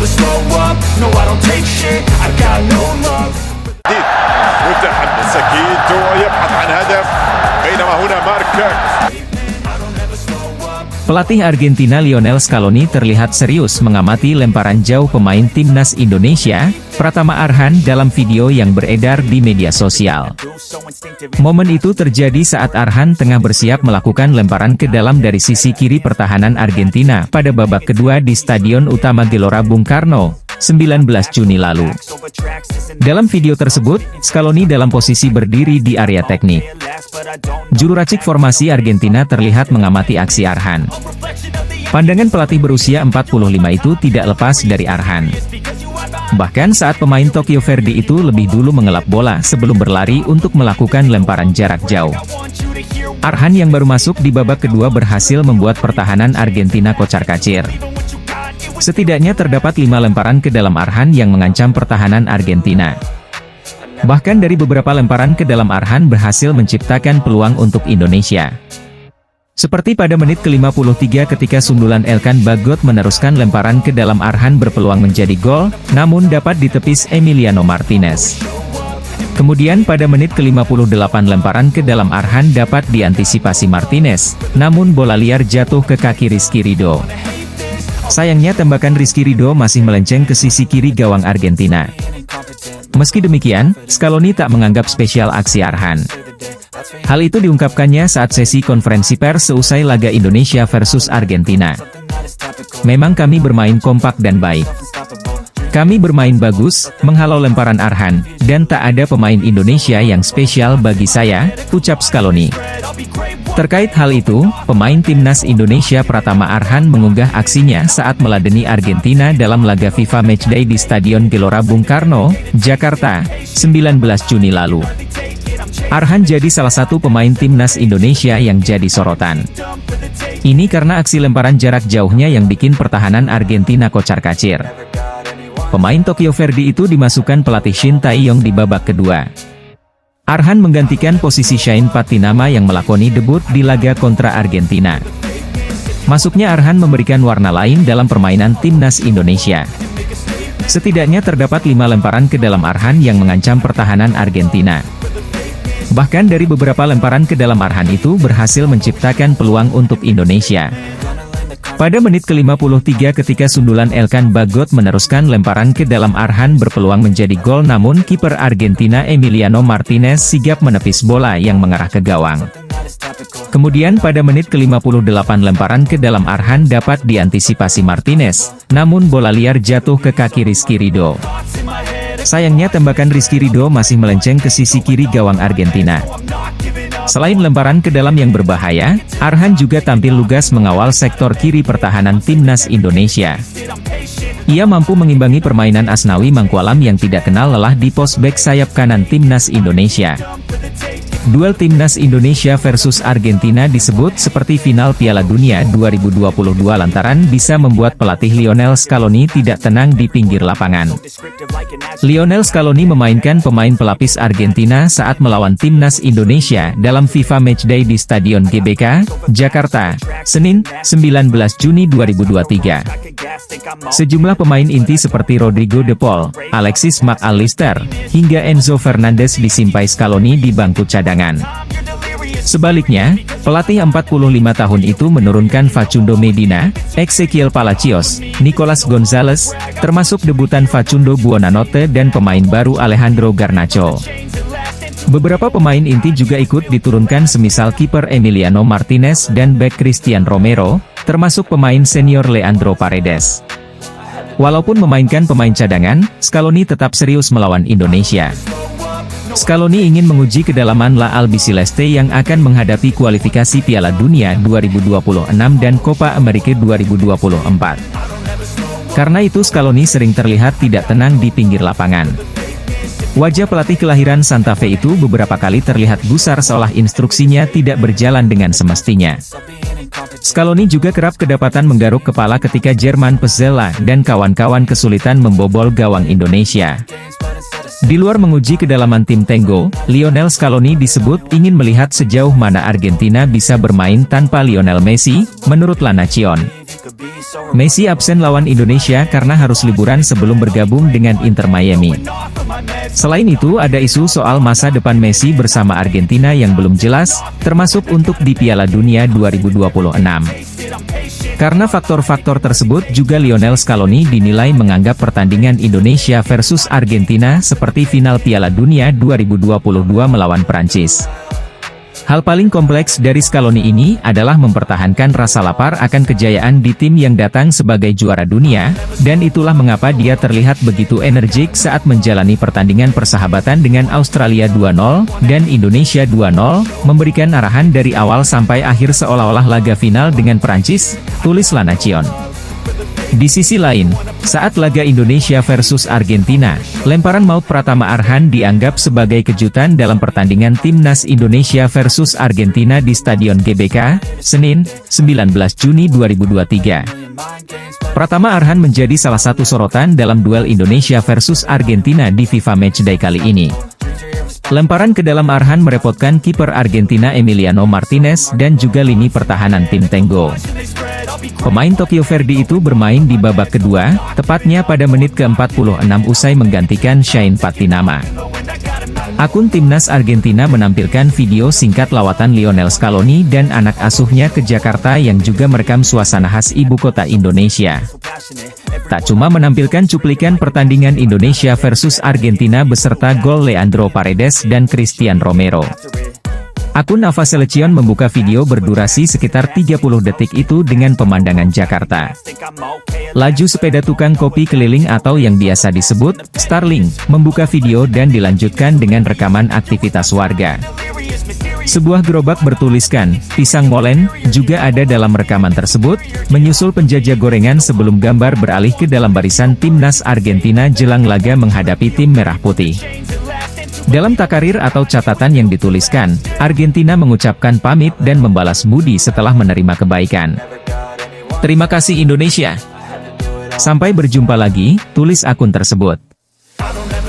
never slow up, no I don't take shit, I got no love. متحمس أكيد ويبحث عن هدف بينما هنا مارك. Pelatih Argentina Lionel Scaloni terlihat serius mengamati lemparan jauh pemain timnas Indonesia, Pratama Arhan dalam video yang beredar di media sosial. Momen itu terjadi saat Arhan tengah bersiap melakukan lemparan ke dalam dari sisi kiri pertahanan Argentina pada babak kedua di Stadion Utama Gelora Bung Karno, 19 Juni lalu. Dalam video tersebut, Scaloni dalam posisi berdiri di area teknik. Juru racik formasi Argentina terlihat mengamati aksi Arhan. Pandangan pelatih berusia 45 itu tidak lepas dari Arhan. Bahkan saat pemain Tokyo Verdy itu lebih dulu mengelap bola sebelum berlari untuk melakukan lemparan jarak jauh. Arhan yang baru masuk di babak kedua berhasil membuat pertahanan Argentina kocar-kacir. Setidaknya terdapat 5 lemparan ke dalam Arhan yang mengancam pertahanan Argentina. Bahkan dari beberapa lemparan ke dalam Arhan berhasil menciptakan peluang untuk Indonesia. Seperti pada menit ke-53 ketika sundulan Elkan Bagot meneruskan lemparan ke dalam Arhan berpeluang menjadi gol, namun dapat ditepis Emiliano Martinez. Kemudian pada menit ke-58 lemparan ke dalam Arhan dapat diantisipasi Martinez, namun bola liar jatuh ke kaki Rizky Ridho. Sayangnya tembakan Rizky Ridho masih melenceng ke sisi kiri gawang Argentina. Meski demikian, Scaloni tak menganggap spesial aksi Arhan. Hal itu diungkapkannya saat sesi konferensi pers seusai laga Indonesia versus Argentina. Memang kami bermain kompak dan baik. Kami bermain bagus, menghalau lemparan Arhan, dan tak ada pemain Indonesia yang spesial bagi saya, ucap Scaloni. Terkait hal itu, pemain timnas Indonesia Pratama Arhan mengunggah aksinya saat meladeni Argentina dalam laga FIFA Matchday di Stadion Gelora Bung Karno, Jakarta, 19 Juni lalu. Arhan jadi salah satu pemain timnas Indonesia yang jadi sorotan. Ini karena aksi lemparan jarak jauhnya yang bikin pertahanan Argentina kocar-kacir. Pemain Tokyo Verdy itu dimasukkan pelatih Shin Tae-yong di babak kedua. Arhan menggantikan posisi Shain Patinama yang melakoni debut di laga kontra Argentina. Masuknya Arhan memberikan warna lain dalam permainan timnas Indonesia. Setidaknya terdapat 5 lemparan ke dalam Arhan yang mengancam pertahanan Argentina. Bahkan dari beberapa lemparan ke dalam Arhan itu berhasil menciptakan peluang untuk Indonesia. Pada menit ke-53 ketika sundulan Elkan Bagot meneruskan lemparan ke dalam Arhan berpeluang menjadi gol, namun kiper Argentina Emiliano Martinez sigap menepis bola yang mengarah ke gawang. Kemudian pada menit ke-58 lemparan ke dalam Arhan dapat diantisipasi Martinez, namun bola liar jatuh ke kaki Rizky Ridho. Sayangnya tembakan Rizky Ridho masih melenceng ke sisi kiri gawang Argentina. Selain lemparan ke dalam yang berbahaya, Arhan juga tampil lugas mengawal sektor kiri pertahanan timnas Indonesia. Ia mampu mengimbangi permainan Asnawi Mangkualam yang tidak kenal lelah di pos bek sayap kanan timnas Indonesia. Duel timnas Indonesia versus Argentina disebut seperti final Piala Dunia 2022 lantaran bisa membuat pelatih Lionel Scaloni tidak tenang di pinggir lapangan. Lionel Scaloni memainkan pemain pelapis Argentina saat melawan timnas Indonesia dalam FIFA Matchday di Stadion GBK, Jakarta, Senin, 19 Juni 2023. Sejumlah pemain inti seperti Rodrigo De Paul, Alexis Mac Allister, hingga Enzo Fernandez disimpai Scaloni di bangku cadangan. Sebaliknya, pelatih 45 tahun itu menurunkan Facundo Medina, Ezequiel Palacios, Nicolas Gonzalez, termasuk debutan Facundo Buonanotte dan pemain baru Alejandro Garnacho. Beberapa pemain inti juga ikut diturunkan semisal kiper Emiliano Martinez dan bek Christian Romero, termasuk pemain senior Leandro Paredes. Walaupun memainkan pemain cadangan, Scaloni tetap serius melawan Indonesia. Scaloni ingin menguji kedalaman La Albiceleste yang akan menghadapi kualifikasi Piala Dunia 2026 dan Copa America 2024. Karena itu Scaloni sering terlihat tidak tenang di pinggir lapangan. Wajah pelatih kelahiran Santa Fe itu beberapa kali terlihat gusar seolah instruksinya tidak berjalan dengan semestinya. Scaloni juga kerap kedapatan menggaruk kepala ketika Jerman Pezzella dan kawan-kawan kesulitan membobol gawang Indonesia. Di luar menguji kedalaman tim Tengo, Lionel Scaloni disebut ingin melihat sejauh mana Argentina bisa bermain tanpa Lionel Messi, menurut La Nación. Messi absen lawan Indonesia karena harus liburan sebelum bergabung dengan Inter Miami. Selain itu ada isu soal masa depan Messi bersama Argentina yang belum jelas, termasuk untuk di Piala Dunia 2026. Karena faktor-faktor tersebut juga Lionel Scaloni dinilai menganggap pertandingan Indonesia versus Argentina seperti final Piala Dunia 2022 melawan Prancis. Hal paling kompleks dari Scaloni ini adalah mempertahankan rasa lapar akan kejayaan di tim yang datang sebagai juara dunia, dan itulah mengapa dia terlihat begitu energik saat menjalani pertandingan persahabatan dengan Australia 2-0, dan Indonesia 2-0, memberikan arahan dari awal sampai akhir seolah-olah laga final dengan Prancis, tulis La Nación. Di sisi lain, saat laga Indonesia versus Argentina, lemparan maut Pratama Arhan dianggap sebagai kejutan dalam pertandingan Timnas Indonesia versus Argentina di Stadion GBK, Senin, 19 Juni 2023. Pratama Arhan menjadi salah satu sorotan dalam duel Indonesia versus Argentina di FIFA Matchday kali ini. Lemparan ke dalam Arhan merepotkan kiper Argentina Emiliano Martinez dan juga lini pertahanan tim Tengo. Pemain Tokyo Verdy itu bermain di babak kedua, tepatnya pada menit ke-46 usai menggantikan Shane Patinama. Akun Timnas Argentina menampilkan video singkat lawatan Lionel Scaloni dan anak asuhnya ke Jakarta yang juga merekam suasana khas ibu kota Indonesia. Tak cuma menampilkan cuplikan pertandingan Indonesia versus Argentina beserta gol Leandro Paredes dan Christian Romero. Akun Ava Selection membuka video berdurasi sekitar 30 detik itu dengan pemandangan Jakarta. Laju sepeda tukang kopi keliling atau yang biasa disebut Starling, membuka video dan dilanjutkan dengan rekaman aktivitas warga. Sebuah gerobak bertuliskan, pisang molen, juga ada dalam rekaman tersebut, menyusul penjajah gorengan sebelum gambar beralih ke dalam barisan Timnas Argentina jelang laga menghadapi tim Merah Putih. Dalam takarir atau catatan yang dituliskan, Argentina mengucapkan pamit dan membalas budi setelah menerima kebaikan. Terima kasih Indonesia. Sampai berjumpa lagi, tulis akun tersebut.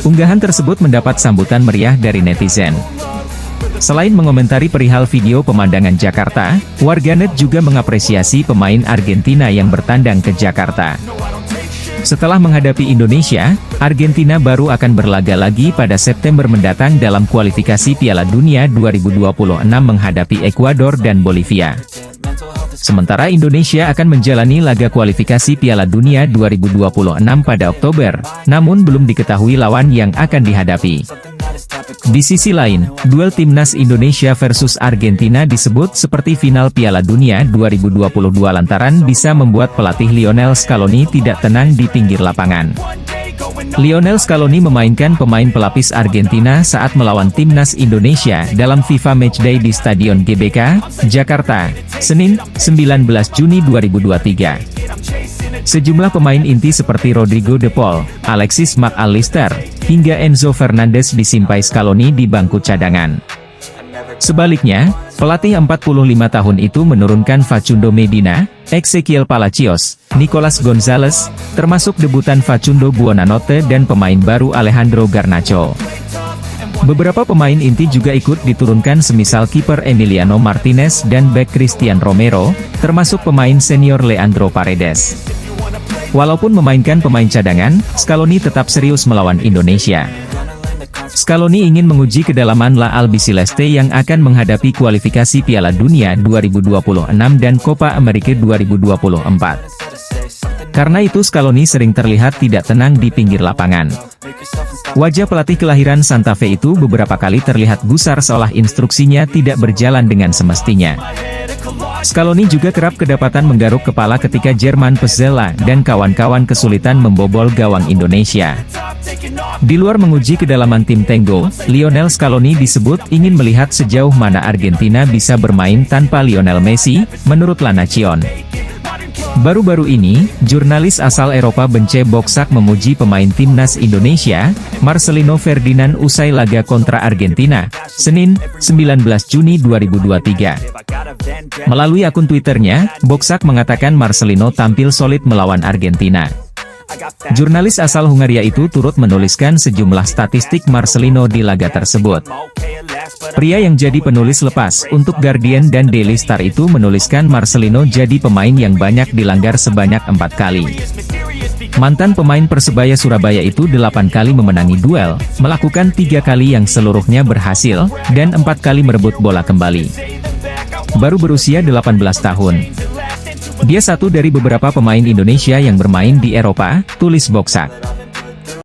Unggahan tersebut mendapat sambutan meriah dari netizen. Selain mengomentari perihal video pemandangan Jakarta, warganet juga mengapresiasi pemain Argentina yang bertandang ke Jakarta. Setelah menghadapi Indonesia, Argentina baru akan berlaga lagi pada September mendatang dalam kualifikasi Piala Dunia 2026 menghadapi Ekuador dan Bolivia. Sementara Indonesia akan menjalani laga kualifikasi Piala Dunia 2026 pada Oktober, namun belum diketahui lawan yang akan dihadapi. Di sisi lain, duel Timnas Indonesia versus Argentina disebut seperti final Piala Dunia 2022 lantaran bisa membuat pelatih Lionel Scaloni tidak tenang di pinggir lapangan. Lionel Scaloni memainkan pemain pelapis Argentina saat melawan Timnas Indonesia dalam FIFA Matchday di Stadion GBK, Jakarta, Senin, 19 Juni 2023. Sejumlah pemain inti seperti Rodrigo De Paul, Alexis Mac Allister, hingga Enzo Fernandez disimpai Scaloni di bangku cadangan. Sebaliknya, pelatih 45 tahun itu menurunkan Facundo Medina, Ezequiel Palacios, Nicolas Gonzalez, termasuk debutan Facundo Buonanotte dan pemain baru Alejandro Garnacho. Beberapa pemain inti juga ikut diturunkan semisal kiper Emiliano Martinez dan bek Christian Romero, termasuk pemain senior Leandro Paredes. Walaupun memainkan pemain cadangan, Scaloni tetap serius melawan Indonesia. Scaloni ingin menguji kedalaman La Albiceleste yang akan menghadapi kualifikasi Piala Dunia 2026 dan Copa America 2024. Karena itu Scaloni sering terlihat tidak tenang di pinggir lapangan. Wajah pelatih kelahiran Santa Fe itu beberapa kali terlihat gusar seolah instruksinya tidak berjalan dengan semestinya. Scaloni juga kerap kedapatan menggaruk kepala ketika Jerman Pezzella dan kawan-kawan kesulitan membobol gawang Indonesia. Di luar menguji kedalaman tim Tengo, Lionel Scaloni disebut ingin melihat sejauh mana Argentina bisa bermain tanpa Lionel Messi, menurut La Nación. Baru-baru ini, jurnalis asal Eropa Bence Boksak memuji pemain timnas Indonesia, Marcelino Ferdinand usai laga kontra Argentina, Senin, 19 Juni 2023. Melalui akun Twitternya, Boksak mengatakan Marcelino tampil solid melawan Argentina. Jurnalis asal Hungaria itu turut menuliskan sejumlah statistik Marcelino di laga tersebut. Pria yang jadi penulis lepas untuk Guardian dan Daily Star itu menuliskan Marcelino jadi pemain yang banyak dilanggar sebanyak 4 kali. Mantan pemain Persebaya Surabaya itu 8 kali memenangi duel, melakukan 3 kali yang seluruhnya berhasil, dan 4 kali merebut bola kembali. Baru berusia 18 tahun. Dia satu dari beberapa pemain Indonesia yang bermain di Eropa, tulis Boxak.